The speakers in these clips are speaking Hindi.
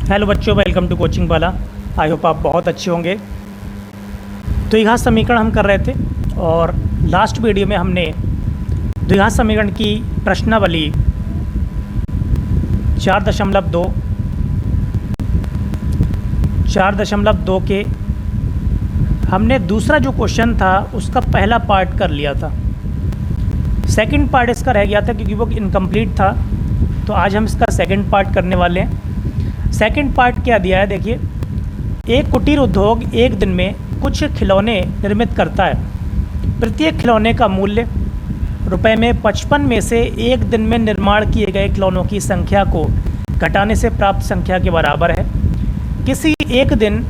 हेलो बच्चों, वेलकम टू कोचिंग वाला। आई होप आप बहुत अच्छे होंगे। तो द्विघात समीकरण हम कर रहे थे और लास्ट वीडियो में हमने द्विघात समीकरण की प्रश्नावली 4.2 के हमने दूसरा जो क्वेश्चन था उसका पहला पार्ट कर लिया था। सेकंड पार्ट इसका रह गया था क्योंकि वो इनकम्प्लीट था, तो आज हम इसका सेकंड पार्ट करने वाले हैं। सेकंड पार्ट क्या दिया है, देखिए। एक कुटीर उद्योग एक दिन में कुछ खिलौने निर्मित करता है। प्रत्येक खिलौने का मूल्य रुपए में 55 में से एक दिन में निर्माण किए गए खिलौनों की संख्या को घटाने से प्राप्त संख्या के बराबर है। किसी एक दिन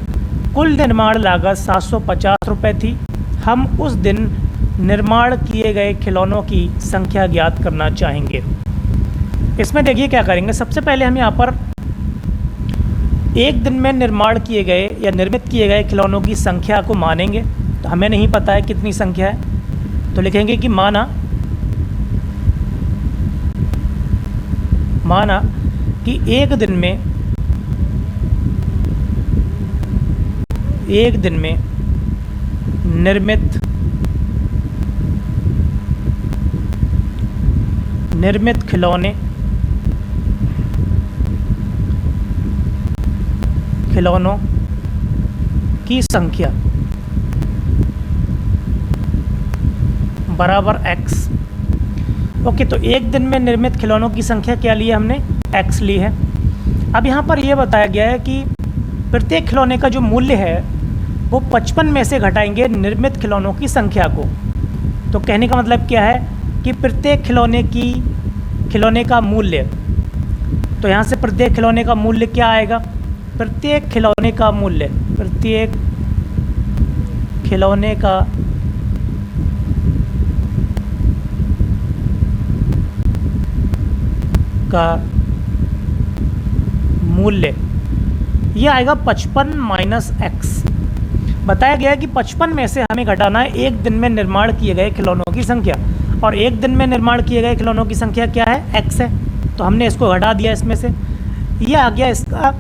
कुल निर्माण लागत 750 रुपये थी। हम उस दिन निर्माण किए गए खिलौनों की संख्या ज्ञात करना चाहेंगे। इसमें देखिए क्या करेंगे। सबसे पहले हम यहाँ पर एक दिन में निर्माण किए गए या निर्मित किए गए खिलौनों की संख्या को मानेंगे। तो हमें नहीं पता है कितनी संख्या है, तो लिखेंगे कि माना कि एक दिन में निर्मित खिलौनों की संख्या बराबर x। ओके, तो एक दिन में निर्मित खिलौनों की संख्या क्या ली है हमने, x ली है। अब यहाँ पर यह बताया गया है कि प्रत्येक खिलौने का जो मूल्य है वो 55 में से घटाएंगे निर्मित खिलौनों की संख्या को। तो कहने का मतलब क्या है कि प्रत्येक खिलौने का मूल्य, तो यहाँ से प्रत्येक खिलौने का मूल्य क्या आएगा, प्रत्येक खिलौने का मूल्य ये आएगा 55 माइनस एक्स। बताया गया है कि 55 में से हमें घटाना है एक दिन में निर्माण किए गए खिलौनों की संख्या, और एक दिन में निर्माण किए गए खिलौनों की संख्या क्या है, एक्स है। तो हमने इसको घटा दिया इसमें से। ये आ गया इसका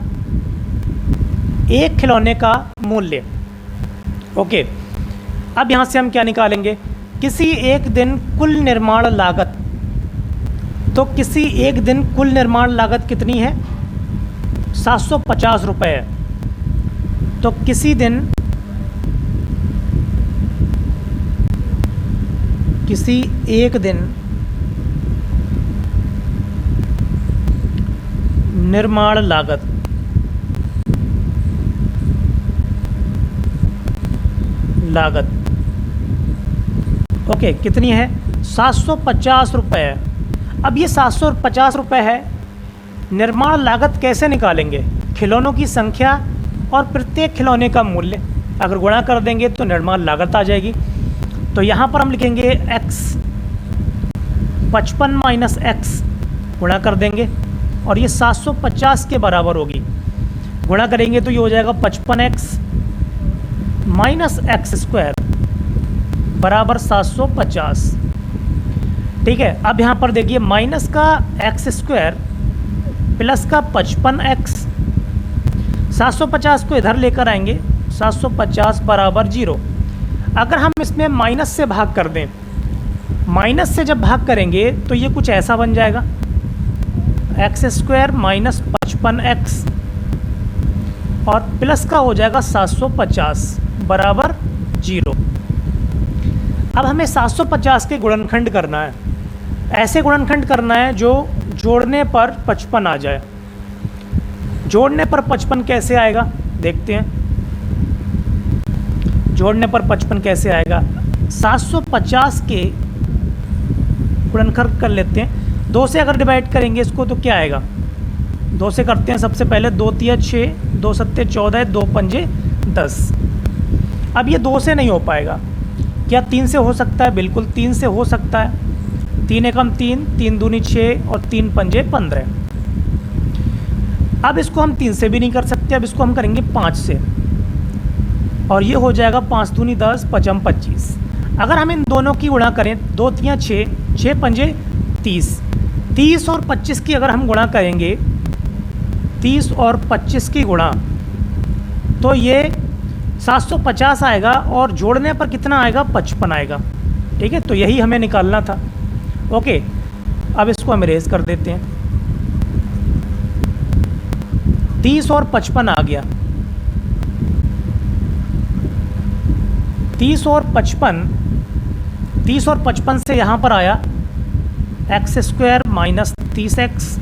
एक खिलौने का मूल्य। ओके, अब यहाँ से हम क्या निकालेंगे, किसी एक दिन कुल निर्माण लागत। तो किसी एक दिन कुल निर्माण लागत कितनी है, 750 रुपये है। तो किसी एक दिन निर्माण लागत ओके कितनी है, 750 रुपये है। अब ये 750 रुपये है, निर्माण लागत कैसे निकालेंगे, खिलौनों की संख्या और प्रत्येक खिलौने का मूल्य अगर गुणा कर देंगे तो निर्माण लागत आ जाएगी। तो यहाँ पर हम लिखेंगे x, 55 माइनस एक्स गुणा कर देंगे और ये 750 के बराबर होगी। गुणा करेंगे तो ये हो जाएगा 55x माइनस एक्स स्क्वायर बराबर 750। ठीक है, अब यहाँ पर देखिए माइनस का एक्स स्क्वायर प्लस का 55x, 750 को इधर लेकर आएंगे, 750 बराबर 0। अगर हम इसमें माइनस से भाग कर दें, माइनस से जब भाग करेंगे तो ये कुछ ऐसा बन जाएगा, एक्स स्क्वायर माइनस 55x और प्लस का हो जाएगा 750 बराबर 0। अब हमें 750 के गुणनखंड करना है। ऐसे गुणनखंड करना है जो जोड़ने पर 55 आ जाए। जोड़ने पर 55 कैसे आएगा देखते हैं। जोड़ने पर 55 कैसे आएगा, 750 के गुणनखंड कर लेते हैं। 2 से अगर डिवाइड करेंगे इसको तो क्या आएगा, 2 से करते हैं। सबसे पहले 2 तिया 6, 2 सत्ते 14, 2 पंजे 10। अब ये 2 से नहीं हो पाएगा, क्या 3 से हो सकता है, बिल्कुल 3 से हो सकता है। 3 एकम 3, 3 दूनी 6 और 3 पंजे 15। अब इसको हम 3 से भी नहीं कर सकते, अब इसको हम करेंगे 5 से और ये हो जाएगा 5 दूनी 10, 5 25। अगर हम इन दोनों की गुणा करें, 2 तिया 6, 6 पंजे 30, 30 और 25 की अगर हम गुणा करेंगे 30 और 25 की गुणा, तो ये 750 आएगा और जोड़ने पर कितना आएगा, 55 आएगा। ठीक है, तो यही हमें निकालना था। ओके, अब इसको हम इरेज कर देते हैं। 30 और 55 आ गया। 30 और 55 से यहाँ पर आया x² माइनस 30x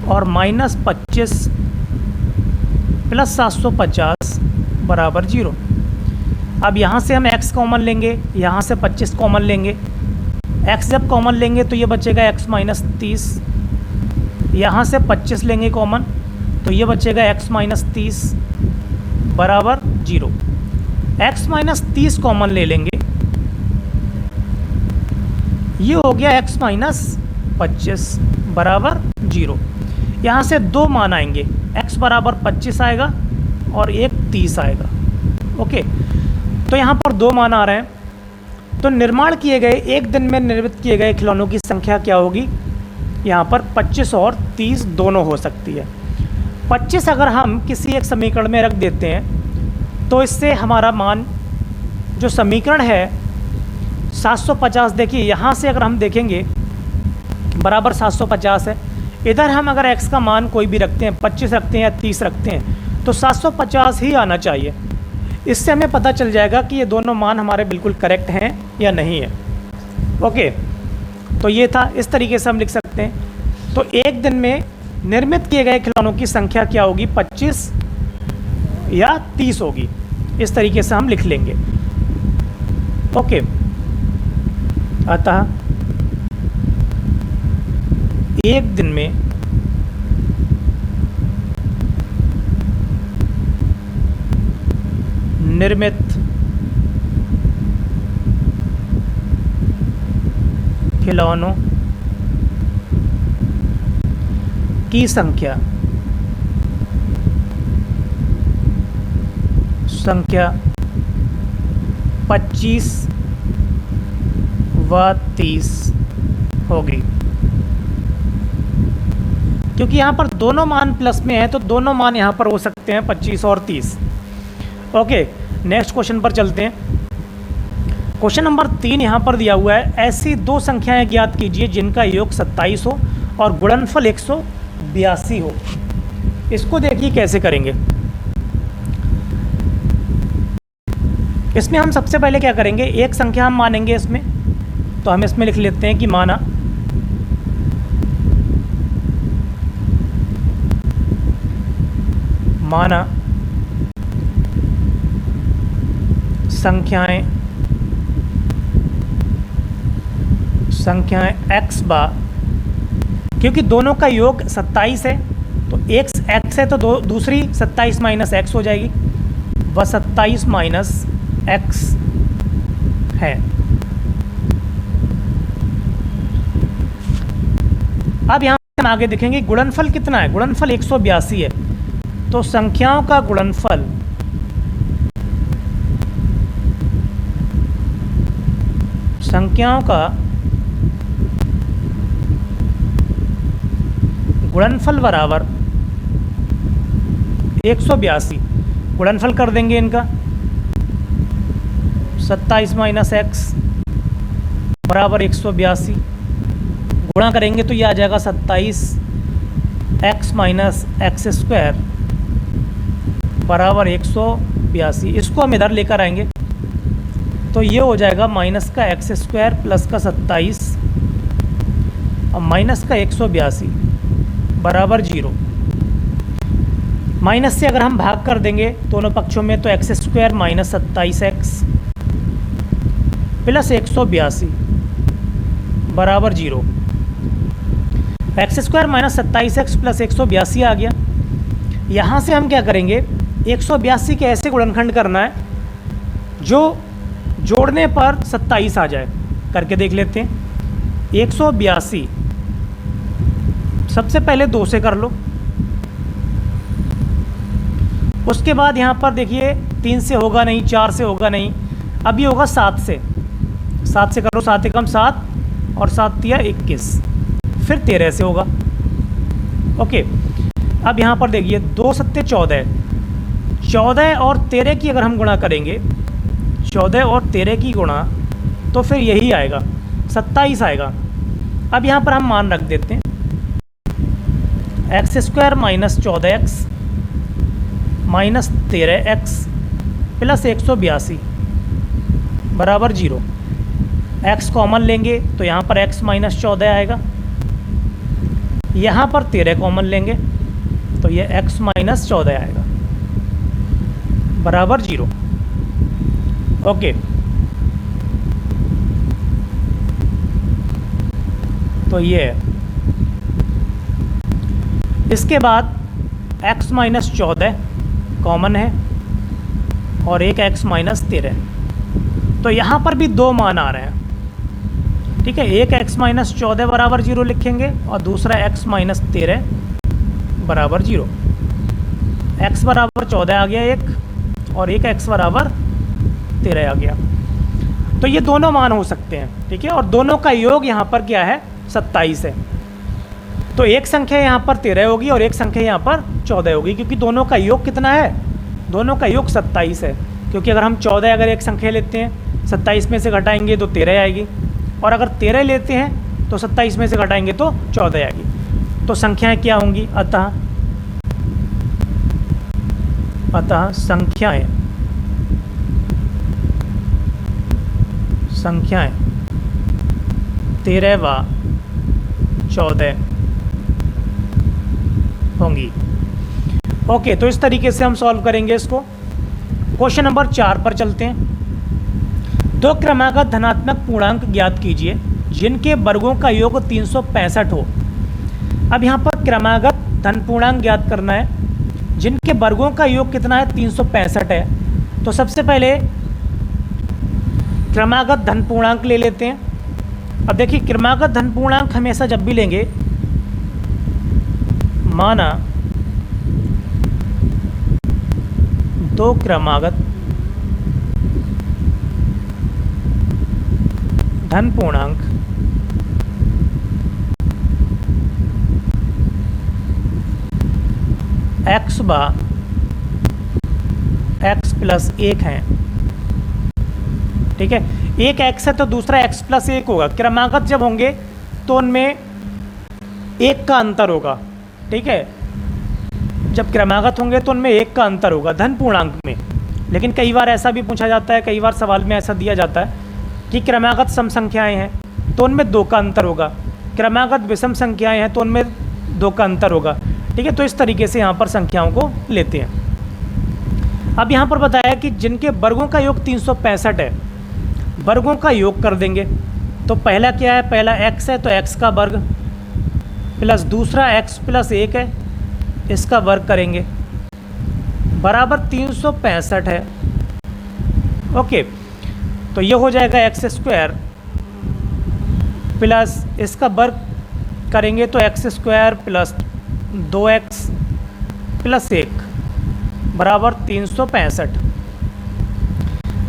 और माइनस 25 प्लस 750 बराबर 0। अब यहाँ से हम x कॉमन लेंगे, यहाँ से 25 कॉमन लेंगे। x जब कॉमन लेंगे तो ये बचेगा x माइनस 30, यहाँ से 25 लेंगे कॉमन तो ये बचेगा x माइनस 30 बराबर 0। x माइनस 30 कॉमन ले लेंगे, ये हो गया x माइनस 25 बराबर 0। यहाँ से दो मान आएंगे, x बराबर 25 आएगा और एक 30 आएगा। ओके, तो यहाँ पर दो मान आ रहे हैं। तो निर्माण किए गए, एक दिन में निर्मित किए गए खिलौनों की संख्या क्या होगी, यहाँ पर 25 और 30 दोनों हो सकती है। 25 अगर हम किसी एक समीकरण में रख देते हैं तो इससे हमारा मान जो समीकरण है 750, देखिए यहाँ से अगर हम देखेंगे बराबर 750 है। इधर हम अगर x का मान कोई भी रखते हैं, 25 रखते हैं या 30 रखते हैं, तो 750 ही आना चाहिए। इससे हमें पता चल जाएगा कि ये दोनों मान हमारे बिल्कुल करेक्ट हैं या नहीं है। ओके, तो ये था, इस तरीके से हम लिख सकते हैं। तो एक दिन में निर्मित किए गए खिलौनों की संख्या क्या होगी, 25 या 30 होगी। इस तरीके से हम लिख लेंगे। ओके, अतः एक दिन में निर्मित खिलौनों की संख्या 25 व 30 होगी। क्योंकि यहाँ पर दोनों मान प्लस में है तो दोनों मान यहाँ पर हो सकते हैं 25 और 30। ओके, नेक्स्ट क्वेश्चन पर चलते हैं। क्वेश्चन नंबर 3 यहाँ पर दिया हुआ है, ऐसी दो संख्याएं ज्ञात कीजिए जिनका योग 27 हो और गुणनफल 182 हो। इसको देखिए कैसे करेंगे। इसमें हम सबसे पहले क्या करेंगे, एक संख्या हम मानेंगे इसमें, तो हम इसमें लिख लेते हैं कि माना संख्याएं x बार, क्योंकि दोनों का योग 27 है तो x है तो दूसरी 27 माइनस x हो जाएगी, वह 27 माइनस x है। अब यहाँ हम आगे देखेंगे गुणनफल कितना है, गुणनफल 182 है। तो संख्याओं का गुणनफल बराबर 182। गुणनफल कर देंगे इनका, 27 माइनस x बराबर 182। गुणा करेंगे तो ये आ जाएगा 27x माइनस एक्स स्क्वायर बराबर 182। इसको हम इधर लेकर आएंगे तो ये हो जाएगा माइनस का एक्स स्क्वायर प्लस का 27 और माइनस का 182 बराबर 0। माइनस से अगर हम भाग कर देंगे दोनों पक्षों में तो x square minus 27x plus 182 बराबर 0। X square minus 27x plus 182 आ गया। यहाँ से हम क्या करेंगे, 182 के ऐसे गुणनखंड करना है जो जोड़ने पर 27 आ जाए। करके देख लेते हैं। 182 सबसे पहले 2 से कर लो, उसके बाद यहाँ पर देखिए 3 से होगा नहीं, 4 से होगा नहीं, अब ये होगा 7 से। 7 से करो, 7 एकम 7 और 7 तिया 21, फिर 13 से होगा। ओके, अब यहाँ पर देखिए 2 सत्ते 14, 14 और 13 की अगर हम गुणा करेंगे, 14 और 13 की गुणा, तो फिर यही आएगा 27 आएगा। अब यहाँ पर हम मान रख देते हैं x² minus 14x minus 13x plus 182 बराबर 0। x कॉमन लेंगे तो यहाँ पर x माइनस 14 आएगा, यहाँ पर 13 कॉमन लेंगे तो ये x माइनस 14 आएगा बराबर 0। ओके, तो ये है। इसके बाद x माइनस 14 कॉमन है और एक x माइनस 13, तो यहाँ पर भी दो मान आ रहे हैं। ठीक है, एक x माइनस 14 बराबर 0 लिखेंगे और दूसरा x माइनस 13 बराबर 0। x बराबर 14 आ गया एक, और एक x बराबर 13 आ गया। तो ये दोनों मान हो सकते हैं। ठीक है, और दोनों का योग यहाँ पर क्या है, 27 है। तो एक संख्या यहाँ पर 13 होगी और एक संख्या यहाँ पर 14 होगी, क्योंकि दोनों का योग कितना है, दोनों का योग 27 है। क्योंकि अगर हम 14 अगर एक संख्या लेते हैं, 27 में से घटाएंगे तो 13 आएगी, और अगर 13 लेते हैं तो 27 में से घटाएंगे तो 14 आएगी। तो संख्याएं क्या होंगी, अतः संख्याएं 13 व 14 होंगी। ओके, तो इस तरीके से हम सॉल्व करेंगे इसको। क्वेश्चन नंबर 4 पर चलते हैं। दो क्रमागत धनात्मक पूर्णांक ज्ञात कीजिए जिनके वर्गों का योग 365 हो। अब यहाँ पर क्रमागत धन पूर्णांक ज्ञात करना है जिनके वर्गों का योग कितना है, 365 है। तो सबसे पहले क्रमागत धन पूर्णांक ले लेते हैं। अब देखिए, क्रमागत धन पूर्णांक हमेशा जब भी लेंगे, माना दो क्रमागत धन पूर्णांक x बा x प्लस 1 है। ठीक है, एक x है तो दूसरा x प्लस 1 होगा। क्रमागत जब होंगे तो उनमें एक का अंतर होगा। ठीक है, जब क्रमागत होंगे तो उनमें एक का अंतर होगा धन पूर्णांक में। लेकिन कई बार ऐसा भी पूछा जाता है, कई बार सवाल में ऐसा दिया जाता है कि क्रमागत सम संख्याएं हैं तो उनमें 2 का अंतर होगा, क्रमागत विषम संख्याएं हैं तो उनमें 2 का अंतर होगा। ठीक है, तो इस तरीके से यहाँ पर संख्याओं को लेते हैं। अब यहाँ पर बताया कि जिनके वर्गों का योग 365 है, वर्गों का योग कर देंगे। तो पहला क्या है, पहला x है तो x का वर्ग प्लस दूसरा x प्लस 1 है, इसका वर्ग करेंगे बराबर 365 है। ओके, तो ये हो जाएगा x² प्लस इसका वर्ग करेंगे तो x² प्लस 2x प्लस 1 बराबर 365।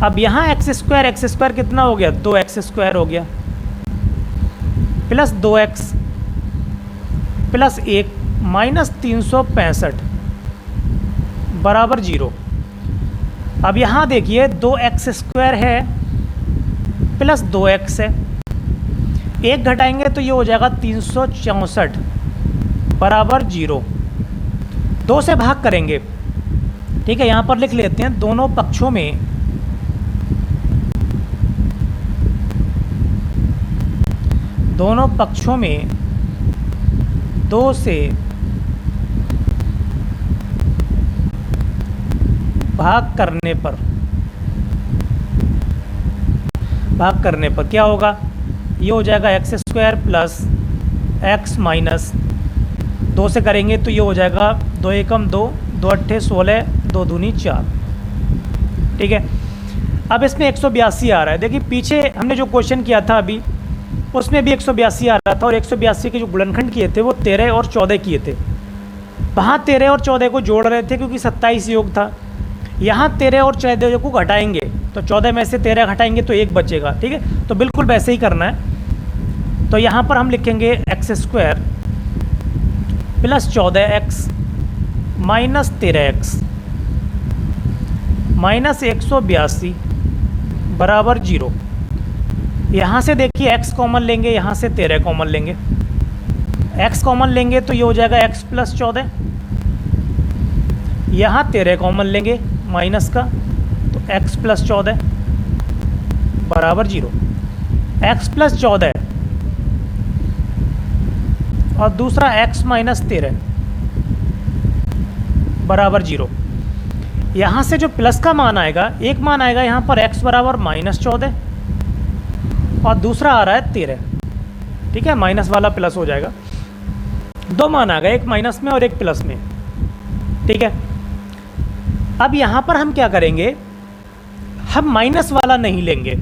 अब यहाँ x² कितना हो गया, 2x² हो गया प्लस 2x प्लस 1 माइनस 365 बराबर 0। अब यहाँ देखिए 2x² है प्लस 2x है, एक घटाएंगे तो ये हो जाएगा 364 बराबर 0। 2 से भाग करेंगे। ठीक है, यहाँ पर लिख लेते हैं दोनों पक्षों में में 2 से भाग करने पर क्या होगा, ये हो जाएगा x² प्लस x माइनस 2 से करेंगे तो ये हो जाएगा 2 एकम 2, 2 अट्ठे 16, 2 दूनी 4। ठीक है, अब इसमें 182 आ रहा है। देखिए पीछे हमने जो क्वेश्चन किया था अभी, उसमें भी 182 आ रहा था, और 182 के जो गुणनखंड किए थे वो 13 और 14 किए थे। वहाँ 13 और 14 को जोड़ रहे थे क्योंकि 27 योग था। यहाँ 13 और 14 को घटाएंगे तो 14 में से 13 घटाएंगे तो 1 बचेगा। ठीक है, तो बिल्कुल वैसे ही करना है। तो यहाँ पर हम लिखेंगे x² plus 14x minus 13x minus 182 बराबर 0। यहाँ से देखिए x कॉमन लेंगे, यहाँ से 13 कॉमन लेंगे। x कॉमन लेंगे तो ये हो जाएगा x प्लस 14। यहाँ 13 कॉमन लेंगे माइनस का, तो x प्लस 14 बराबर 0। x प्लस 14 और दूसरा x माइनस 13 बराबर 0। यहाँ से जो प्लस का मान आएगा, एक मान आएगा यहाँ पर x बराबर माइनस 14 और दूसरा आ रहा है 13। ठीक है, माइनस वाला प्लस हो जाएगा। दो मान आ गए, एक माइनस में और एक प्लस में। ठीक है, अब यहाँ पर हम क्या करेंगे, हम माइनस वाला नहीं लेंगे।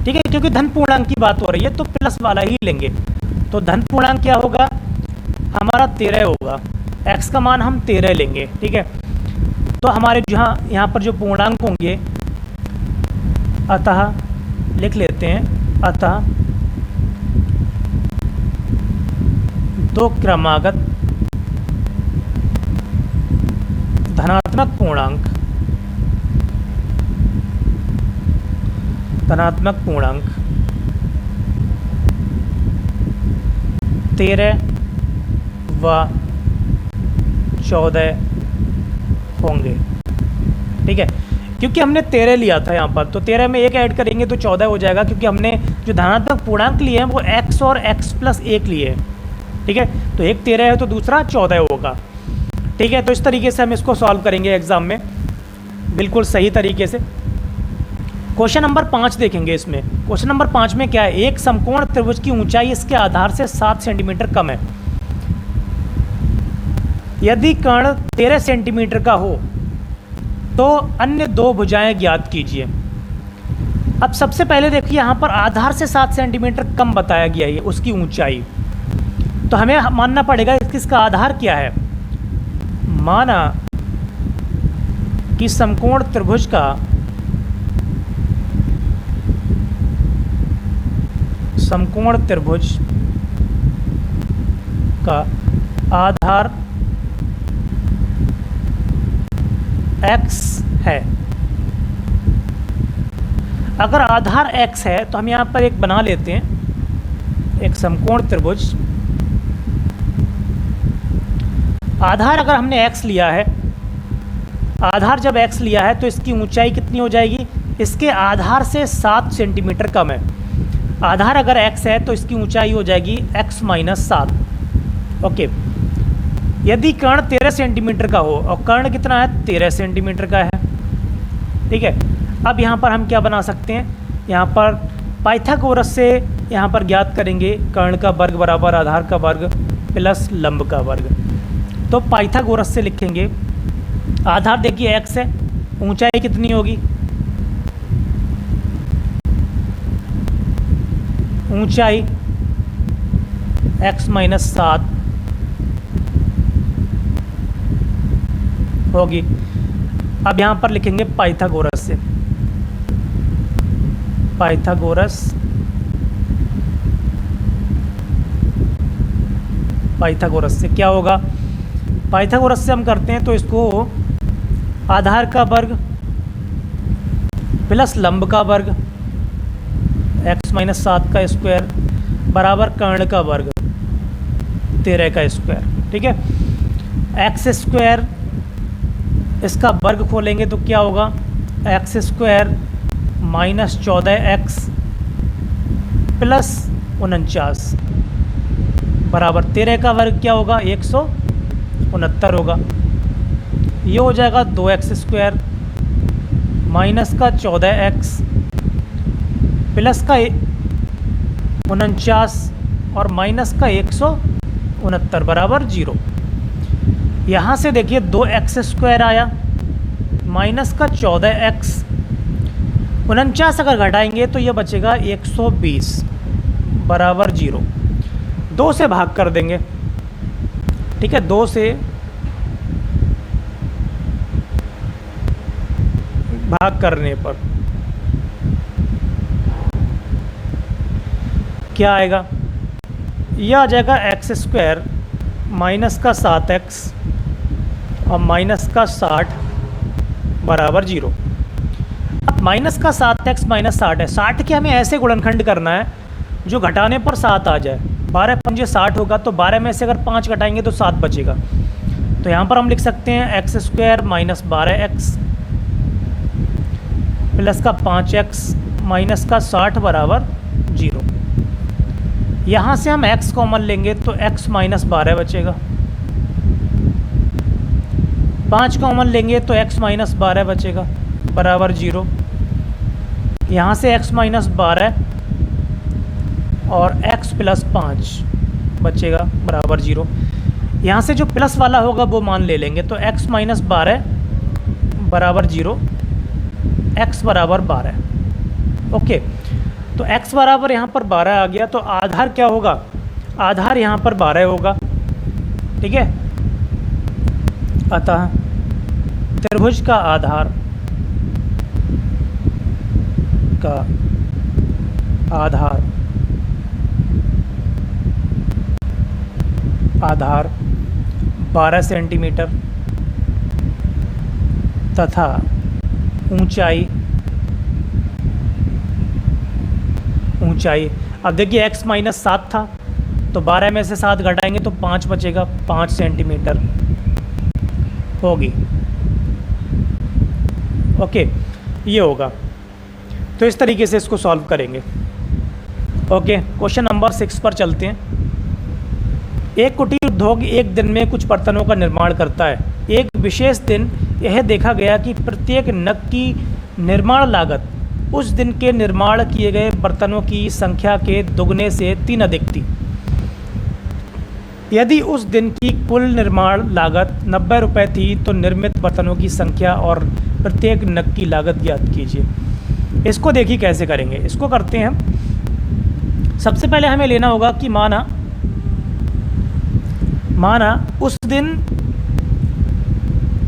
ठीक है, क्योंकि धन पूर्णांक की बात हो रही है तो प्लस वाला ही लेंगे। तो धन पूर्णांक क्या होगा, हमारा 13 होगा। x का मान हम 13 लेंगे। ठीक है, तो हमारे जहाँ यहाँ पर जो पूर्णांक होंगे, अतः लिख लेते हैं, अतः दो क्रमागत धनात्मक पूर्णांक, धनात्मक पूर्णांक 13 व 14 होंगे। ठीक है, क्योंकि हमने 13 लिया था यहाँ पर, तो 13 में एक ऐड करेंगे तो 14 हो जाएगा, क्योंकि हमने जो धनात्मक पूर्णांक लिए हैं वो x और x प्लस 1 लिए हैं। ठीक है, तो एक 13 है तो दूसरा 14 होगा। ठीक है, तो इस तरीके से हम इसको सॉल्व करेंगे एग्जाम में, बिल्कुल सही तरीके से। क्वेश्चन नंबर 5 देखेंगे। इसमें क्वेश्चन नंबर 5 में क्या है, एक समकोण त्रिभुज की ऊंचाई इसके आधार से 7 सेंटीमीटर कम है। यदि कर्ण 13 सेंटीमीटर का हो तो अन्य दो भुजाएं ज्ञात कीजिए। अब सबसे पहले देखिए, यहाँ पर आधार से 7 सेंटीमीटर कम बताया गया है उसकी ऊंचाई, तो हमें मानना पड़ेगा इसका आधार क्या है। माना कि समकोण त्रिभुज का आधार x है। अगर आधार x है तो हम यहाँ पर एक बना लेते हैं, एक समकोण त्रिभुज। आधार अगर हमने x लिया है, आधार जब x लिया है तो इसकी ऊंचाई कितनी हो जाएगी, इसके आधार से 7 सेंटीमीटर कम है। आधार अगर x है तो इसकी ऊंचाई हो जाएगी x माइनस 7। ओके, यदि कर्ण 13 सेंटीमीटर का हो और कर्ण कितना है, 13 सेंटीमीटर का है। ठीक है, अब यहाँ पर हम क्या बना सकते हैं, यहाँ पर पाइथागोरस से यहाँ पर ज्ञात करेंगे कर्ण का वर्ग बराबर आधार का वर्ग प्लस लंब का वर्ग। तो पाइथागोरस से लिखेंगे, आधार देखिए x है, ऊंचाई कितनी होगी, ऊंचाई x माइनस 7 होगी। अब यहाँ पर लिखेंगे पाइथागोरस से, पाइथागोरस से क्या होगा, पाइथागोरस से हम करते हैं तो इसको आधार का वर्ग प्लस लंब का वर्ग x माइनस 7 का स्क्वायर बराबर कर्ण का वर्ग 13 का स्क्वायर। ठीक है, एक्स स्क्वायर इसका वर्ग खोलेंगे तो क्या होगा, x square minus 14x plus 49 बराबर 13 का वर्ग क्या होगा, 169 होगा। ये हो जाएगा 2x स्क्वायर माइनस का 14x प्लस का 49 और माइनस का 169 बराबर 0। यहाँ से देखिए 2x स्क्वायर आया माइनस का 14x, 49 अगर घटाएंगे तो ये बचेगा 120 बराबर 0। 2 से भाग कर देंगे। ठीक है, 2 से भाग करने पर क्या आएगा, यह आ जाएगा एक्स स्क्वायर माइनस का 7x और माइनस का 60 बराबर 0। अब माइनस का 7x माइनस 60 है। 60 के हमें ऐसे गुणनखंड करना है जो घटाने पर 7 आ जाए। 12 पंजे 60 होगा, तो 12 में से अगर 5 घटाएंगे तो 7 बचेगा। तो यहाँ पर हम लिख सकते हैं x square minus 12x plus का 5x माइनस का 60 बराबर 0। यहाँ से हम x कॉमन लेंगे तो x माइनस 12 बचेगा। 5 कॉमन लेंगे तो x माइनस 12 बचेगा बराबर 0। यहाँ से x माइनस 12 और x प्लस 5 बचेगा बराबर 0। यहाँ से जो प्लस वाला होगा वो मान ले लेंगे, तो x माइनस 12 बराबर 0, x बराबर 12। ओके, तो x बराबर यहाँ पर 12 आ गया, तो आधार क्या होगा? आधार यहाँ पर 12 होगा। ठीक है, अतः त्रिभुज का आधार आधार 12 सेंटीमीटर तथा ऊंचाई अब देखिए x माइनस 7 था, तो 12 में से 7 घटाएंगे तो 5 बचेगा, 5 सेंटीमीटर होगी। ओके, ये होगा। तो इस तरीके से इसको सॉल्व करेंगे। ओके, क्वेश्चन नंबर 6 पर चलते हैं। एक कुटीर उद्योग एक दिन में कुछ बर्तनों का निर्माण करता है। एक विशेष दिन यह देखा गया कि प्रत्येक नग की निर्माण लागत उस दिन के निर्माण किए गए बर्तनों की संख्या के दुगने से 3 अधिक थी। यदि उस दिन की कुल निर्माण लागत 90 रुपये थी तो निर्मित बर्तनों की संख्या और प्रत्येक नग की लागत ज्ञात कीजिए। इसको देखिए कैसे करेंगे। इसको करते हैं, सबसे पहले हमें लेना होगा कि माना उस दिन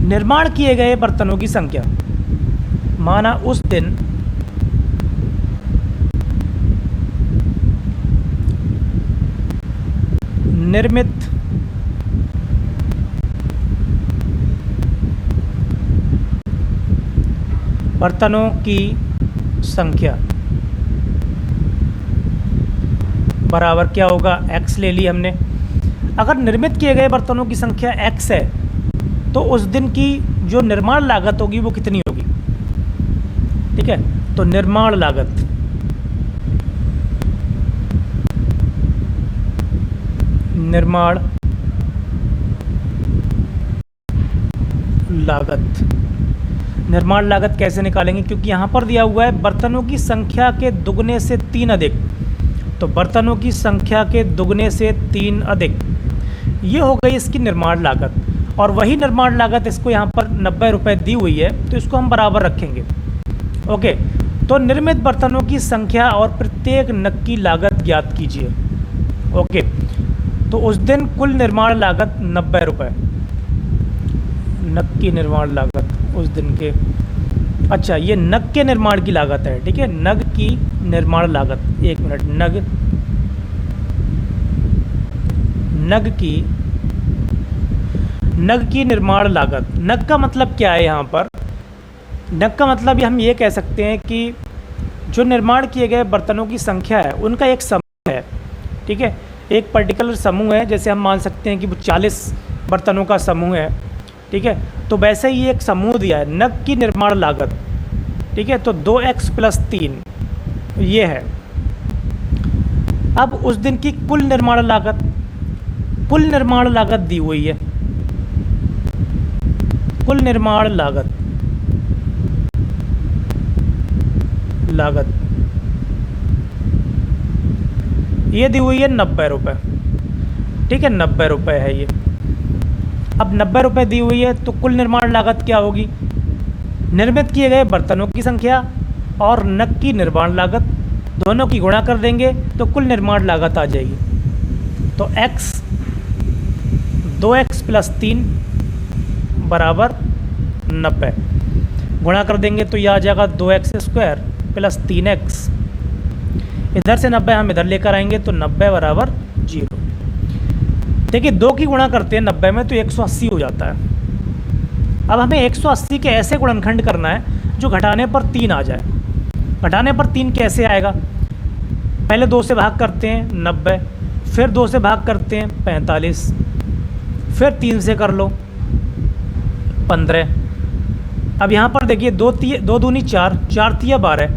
निर्माण किए गए बर्तनों की संख्या, माना उस दिन निर्मित बर्तनों की संख्या बराबर क्या होगा? x ले ली हमने। अगर निर्मित किए गए बर्तनों की संख्या x है तो उस दिन की जो निर्माण लागत होगी वो कितनी होगी? ठीक है, तो निर्माण लागत निर्माण लागत कैसे निकालेंगे? क्योंकि यहाँ पर दिया हुआ है बर्तनों की संख्या के दुगने से 3 अधिक, तो बर्तनों की संख्या के दुगने से 3 अधिक, ये हो गई इसकी निर्माण लागत। और वही निर्माण लागत इसको यहाँ पर 90 रुपये दी हुई है, तो इसको हम बराबर रखेंगे। ओके, तो निर्मित बर्तनों की संख्या और प्रत्येक नग की लागत ज्ञात कीजिए। ओके, तो उस दिन कुल निर्माण लागत 90 रुपये, नग की निर्माण लागत उस दिन के, अच्छा ये नग के निर्माण की लागत है। ठीक है, नग की निर्माण लागत, एक मिनट, नग की निर्माण लागत। नग का मतलब क्या है यहाँ पर? नग का मतलब हम ये कह सकते हैं कि जो निर्माण किए गए बर्तनों की संख्या है उनका एक समूह है। ठीक है, एक पर्टिकुलर समूह है, जैसे हम मान सकते हैं कि वो 40 बर्तनों का समूह है। ठीक है, तो वैसे ही एक समूह दिया है, नग की निर्माण लागत। ठीक है, तो 2x प्लस 3 ये है। अब उस दिन की कुल निर्माण लागत दी हुई है, कुल निर्माण लागत ये दी हुई है 90 रुपये। ठीक है, 90 रुपये है ये। अब 90 रुपये दी हुई है तो कुल निर्माण लागत क्या होगी? निर्मित किए गए बर्तनों की संख्या और नग की निर्माण लागत दोनों की गुणा कर देंगे तो कुल निर्माण लागत आ जाएगी। तो x 2x प्लस 3 बराबर 90, गुणा कर देंगे तो यह आ जाएगा 2x स्क्वायर प्लस 3x, इधर से 90 हम इधर लेकर आएंगे तो 90 बराबर 0। देखिए 2 की गुणा करते हैं 90 में तो 180 हो जाता है। अब हमें 180 के ऐसे गुणनखंड करना है जो घटाने पर 3 आ जाए। घटाने पर 3 कैसे आएगा? पहले 2 से भाग करते हैं 90, फिर 2 से भाग करते हैं 45, फिर 3 से कर लो 15। अब यहाँ पर देखिए 2 दूनी 4, 4 तिया 12,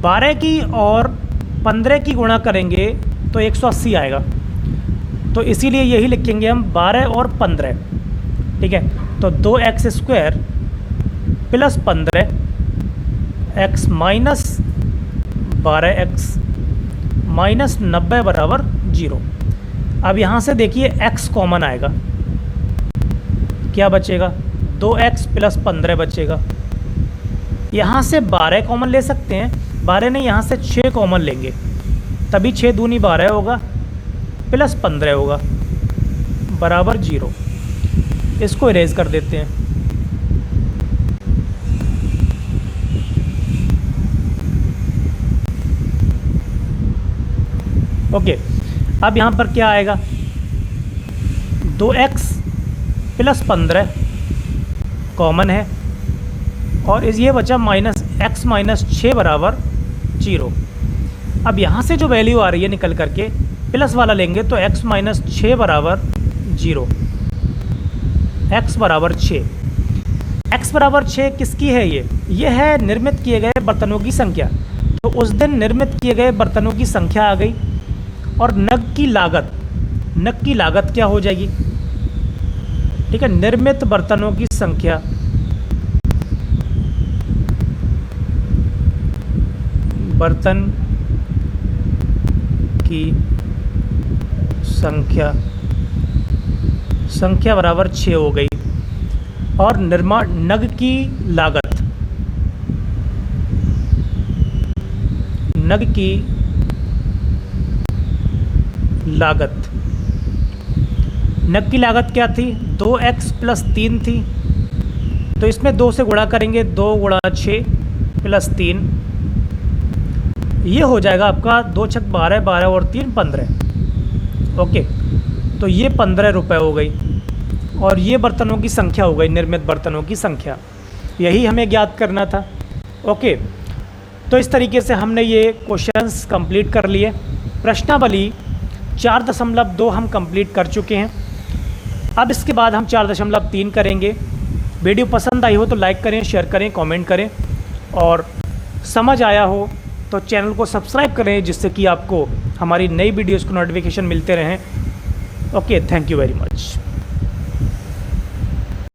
12 की और 15 की गुणा करेंगे तो 180 आएगा। तो इसीलिए यही लिखेंगे हम 12 और 15, ठीक है। तो 2x² plus 15 x minus 12x minus 90 बराबर 0। अब यहाँ से देखिए x कॉमन आएगा, क्या बचेगा? 2x प्लस 15 बचेगा। यहाँ से 12 कॉमन ले सकते हैं, 12 नहीं, यहाँ से 6 कॉमन लेंगे, तभी 6 दूनी 12 होगा प्लस 15 होगा बराबर 0। इसको इरेज कर देते हैं। ओके, अब यहाँ पर क्या आएगा? 2x प्लस 15 कॉमन है और ये बचा माइनस x माइनस 6 बराबर 0। अब यहाँ से जो वैल्यू आ रही है निकल करके प्लस वाला लेंगे तो x माइनस 6 बराबर 0, x बराबर 6। x बराबर 6 किसकी है? ये है निर्मित किए गए बर्तनों की संख्या। तो उस दिन निर्मित किए गए बर्तनों की संख्या आ गई और नग की लागत क्या हो जाएगी? ठीक है, निर्मित बर्तनों की संख्या बर्तन की संख्या बराबर 6 हो गई और निर्माण नग की लागत नग की लागत क्या थी? 2x प्लस 3 थी। तो इसमें 2 से गुणा करेंगे, 2 गुणा 6 प्लस 3, ये हो जाएगा आपका 2 छक 12, 12 और 3 15। ओके, तो ये 15 रुपये हो गई और ये बर्तनों की संख्या हो गई, निर्मित बर्तनों की संख्या। यही हमें ज्ञात करना था। ओके, तो इस तरीके से हमने ये क्वेश्चंस कंप्लीट कर लिए। प्रश्नावली 4.2 हम कंप्लीट कर चुके हैं। अब इसके बाद हम 4.3 करेंगे। वीडियो पसंद आई हो तो लाइक करें, शेयर करें, कमेंट करें और समझ आया हो तो चैनल को सब्सक्राइब करें, जिससे कि आपको हमारी नई वीडियोज़ को नोटिफिकेशन मिलते रहें। Okay, thank you very much.